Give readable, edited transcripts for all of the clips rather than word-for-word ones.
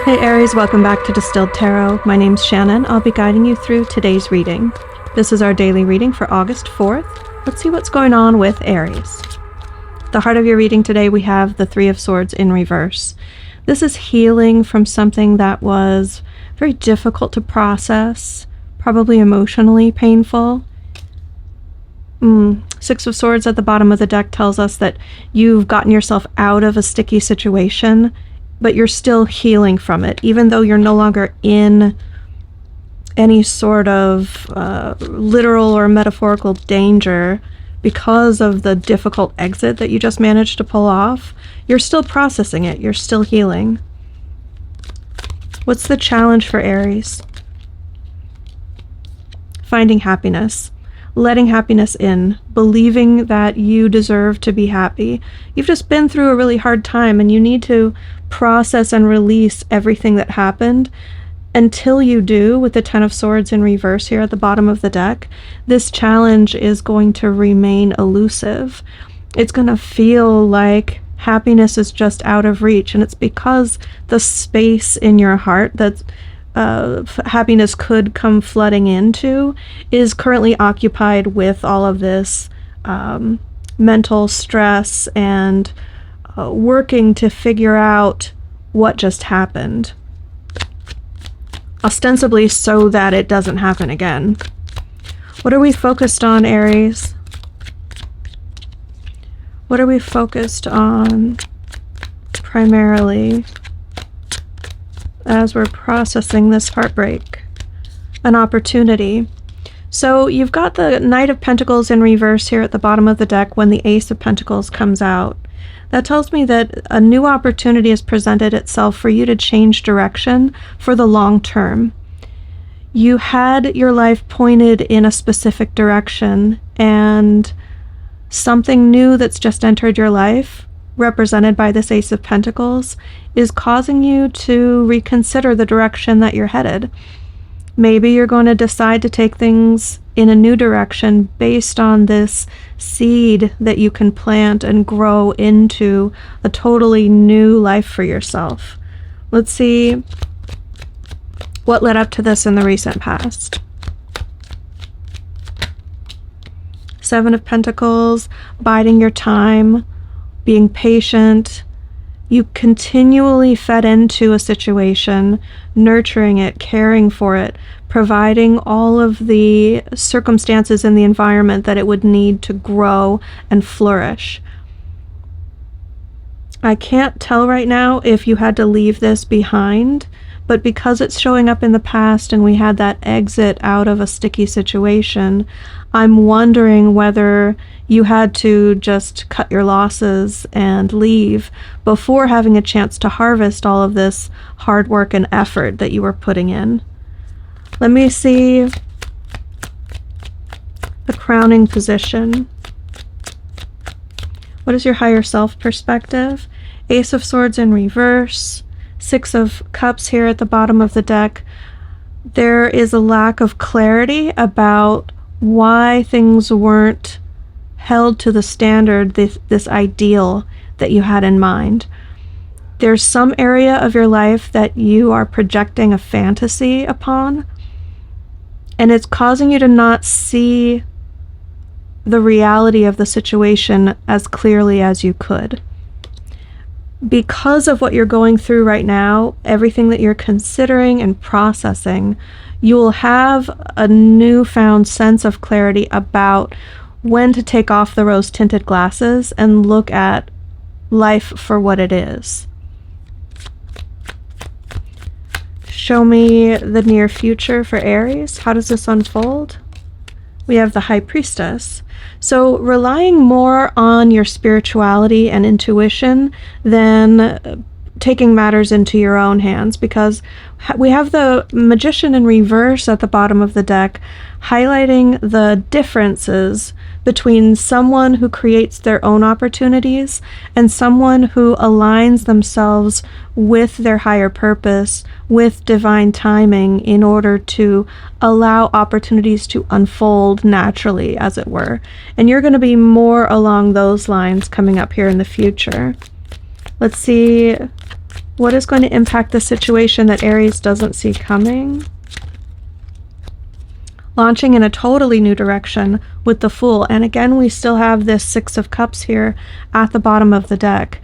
Hey Aries, welcome back to Distilled Tarot. My name's Shannon. I'll be guiding you through today's reading. This is our daily reading for August 4th. Let's see what's going on with Aries. The heart of your reading today, we have the Three of Swords in reverse. This is healing from something that was very difficult to process, probably emotionally painful. Six of Swords at the bottom of the deck tells us that you've gotten yourself out of a sticky situation, but you're still healing from it, even though you're no longer in any sort of literal or metaphorical danger because of the difficult exit that you just managed to pull off. You're still processing it. You're still healing. What's the challenge for Aries? Finding happiness. Letting happiness in, believing that you deserve to be happy. You've just been through a really hard time and you need to process and release everything that happened. Until you do, with the Ten of Swords in reverse here at the bottom of the deck, this challenge is going to remain elusive. It's going to feel like happiness is just out of reach, and it's because the space in your heart that happiness could come flooding into is currently occupied with all of this mental stress and working to figure out what just happened, ostensibly so that it doesn't happen again. What are we focused on, Aries? What are we focused on primarily as we're processing this heartbreak? An opportunity. So you've got the Knight of Pentacles in reverse here at the bottom of the deck when the Ace of Pentacles comes out. That tells me that a new opportunity has presented itself for you to change direction for the long term. You had your life pointed in a specific direction, and something new that's just entered your life, represented by this Ace of Pentacles, is causing you to reconsider the direction that you're headed. Maybe you're going to decide to take things in a new direction based on this seed that you can plant and grow into a totally new life for yourself. Let's see what led up to this in the recent past. Seven of Pentacles, biding your time, being patient. You continually fed into a situation, nurturing it, caring for it, providing all of the circumstances in the environment that it would need to grow and flourish. I can't tell right now if you had to leave this behind, but because it's showing up in the past and we had that exit out of a sticky situation, I'm wondering whether you had to just cut your losses and leave before having a chance to harvest all of this hard work and effort that you were putting in. Let me see the crowning position. What is your higher self perspective? Ace of Swords in reverse, Six of Cups here at the bottom of the deck. There is a lack of clarity about why things weren't held to the standard, this ideal that you had in mind. There's some area of your life that you are projecting a fantasy upon, and it's causing you to not see the reality of the situation as clearly as you could. Because of what you're going through right now, everything that you're considering and processing, you will have a newfound sense of clarity about when to take off the rose-tinted glasses and look at life for what it is. Show me the near future for Aries. How does this unfold? We have the High Priestess. So relying more on your spirituality and intuition than taking matters into your own hands, because we have the Magician in reverse at the bottom of the deck, highlighting the differences between someone who creates their own opportunities and someone who aligns themselves with their higher purpose, with divine timing, in order to allow opportunities to unfold naturally, as it were. And you're going to be more along those lines coming up here in the future. Let's see What is going to impact the situation that Aries doesn't see coming? Launching in a totally new direction with the Fool. And again, we still have this Six of Cups here at the bottom of the deck.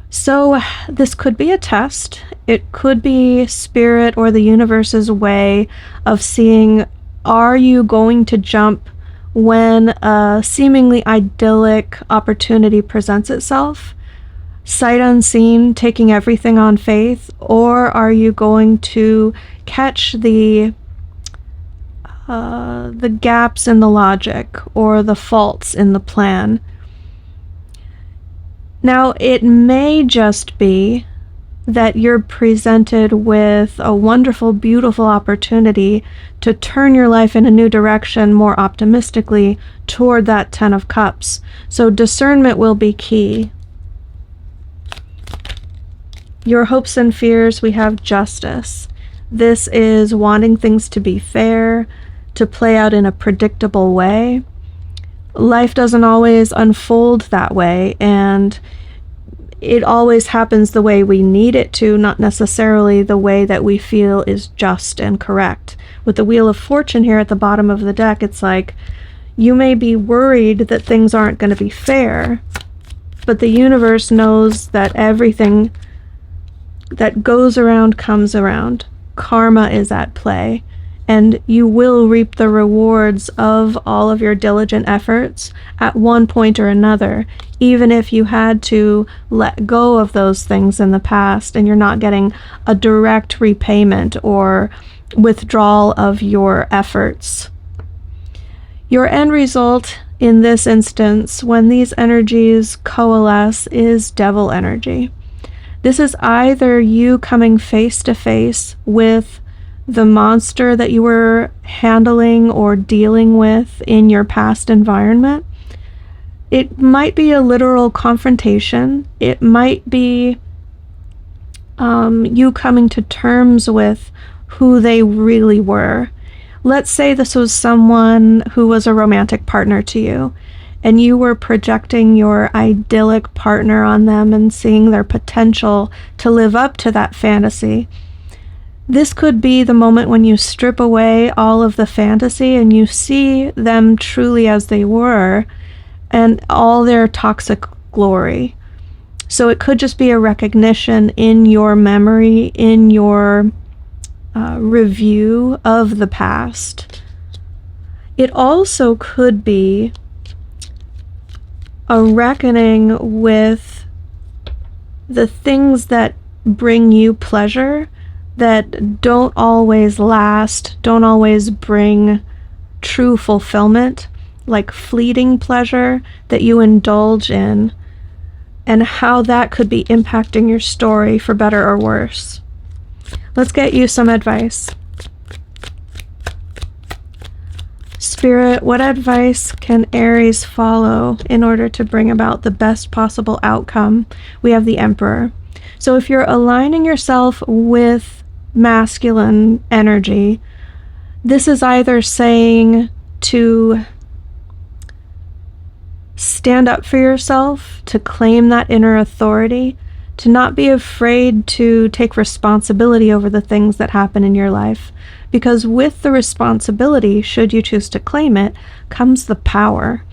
So this could be a test. It could be Spirit or the universe's way of seeing, are you going to jump when a seemingly idyllic opportunity presents itself, sight unseen, taking everything on faith, or are you going to catch the gaps in the logic or the faults in the plan? Now, it may just be that you're presented with a wonderful, beautiful opportunity to turn your life in a new direction more optimistically toward that Ten of Cups. So discernment will be key. Your hopes and fears, we have Justice. This is wanting things to be fair, to play out in a predictable way. Life doesn't always unfold that way, and it always happens the way we need it to, not necessarily the way that we feel is just and correct. With the Wheel of Fortune here at the bottom of the deck, it's like you may be worried that things aren't going to be fair, but the universe knows that everything that goes around comes around. Karma is at play, and you will reap the rewards of all of your diligent efforts at one point or another, even if you had to let go of those things in the past and you're not getting a direct repayment or withdrawal of your efforts. Your end result in this instance, when these energies coalesce, is Devil energy. This is either you coming face to face with the monster that you were handling or dealing with in your past environment. It might be a literal confrontation. It might be you coming to terms with who they really were. Let's say this was someone who was a romantic partner to you, and you were projecting your idyllic partner on them and seeing their potential to live up to that fantasy. This could be the moment when you strip away all of the fantasy and you see them truly as they were and all their toxic glory. So it could just be a recognition in your memory, in your review of the past. It also could be a reckoning with the things that bring you pleasure that don't always last, don't always bring true fulfillment, like fleeting pleasure that you indulge in, and how that could be impacting your story for better or worse. Let's get you some advice. Spirit, what advice can Aries follow in order to bring about the best possible outcome? We have the Emperor. So if you're aligning yourself with masculine energy, this is either saying to stand up for yourself, to claim that inner authority, to not be afraid to take responsibility over the things that happen in your life, because with the responsibility, should you choose to claim it, comes the power.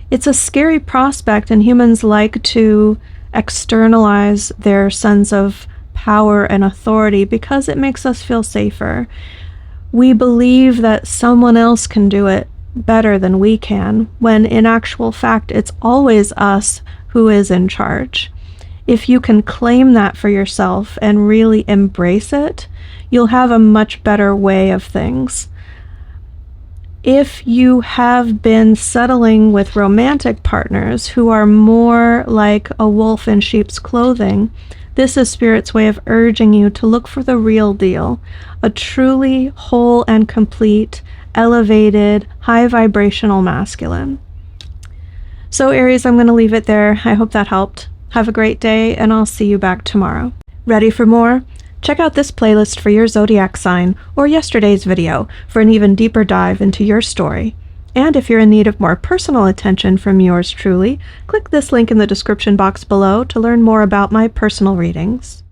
It's a scary prospect, and humans like to externalize their sense of power and authority because it makes us feel safer. We believe that someone else can do it better than we can, when in actual fact it's always us who is in charge. If you can claim that for yourself and really embrace it, you'll have a much better way of things. If you have been settling with romantic partners who are more like a wolf in sheep's clothing, this is Spirit's way of urging you to look for the real deal, a truly whole and complete, elevated, high vibrational masculine. So Aries, I'm going to leave it there. I hope that helped. Have a great day, and I'll see you back tomorrow. Ready for more? Check out this playlist for your zodiac sign, or yesterday's video for an even deeper dive into your story. And if you're in need of more personal attention from yours truly, click this link in the description box below to learn more about my personal readings.